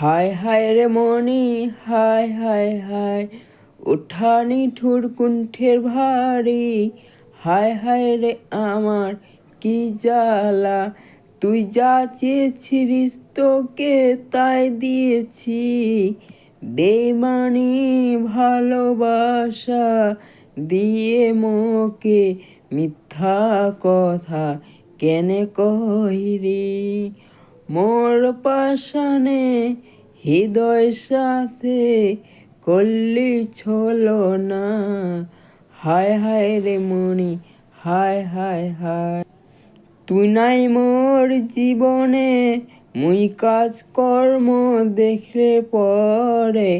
হায় হায় রে মনি, হায় হায় হায়, উঠানি ঠুর কুণ্ঠের ভারী। হায় হায় রে আমার কি জ্বালা, তুই যা চেয়েছিলিস তোকে তাই দিয়েছি। বেমানি ভালোবাসা দিয়ে মোকে মিথ্যা কথা কেনে কইরি। মোর পাষাণে হৃদয় সাথে করলি ছলনা। হায় হায় রে মনি, হায় হায় হায়, তুই নাই মোর জীবনে। মুই কাজকর্ম দেখলে পরে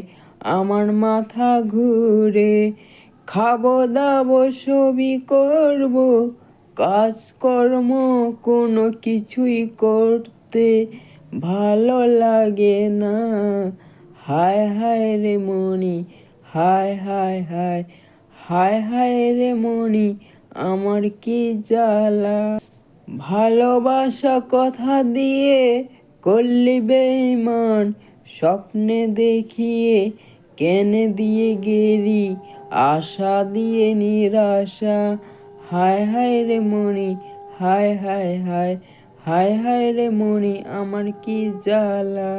আমার মাথা ঘুরে। খাবো দাবো সবই করব, কাজকর্ম কোনো কিছুই করতে ভালো লাগে না। হায় হায় রে মনি, হায় হায় হায়, হায় হায় রে মনি আমার কি জ্বালা। ভালোবাসা কথা দিয়ে করলি বেঈমান, স্বপ্নে দেখিয়ে কেনে দিয়ে গেলি, আশা দিয়ে নিরাশা। হায় হায় রে মনি, হায় হায় হায়, হায় হায় রে মনি আমার কি জ্বালা।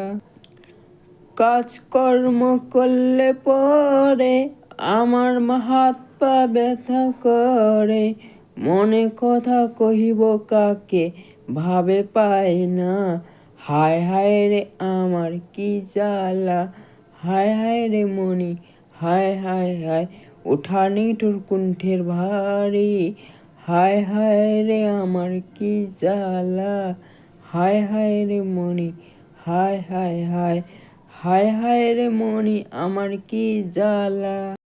কাজকর্ম করলে পরে আমার হাত পা ব্যথা করে। মনে কথা কহিব কাকে ভাবে পাই না। হায় হায় রে আমার কি জ্বালা। হায় হায় রে মনি, হায় হায় হায়, উঠানি ঠুর কুণ্ঠের ভারী। হায় হায় রে আমার কি জ্বালা। হায় হায় রে মনি, হায় হায় হায়, হায় হায় রে মনি আমার কি জ্বালা।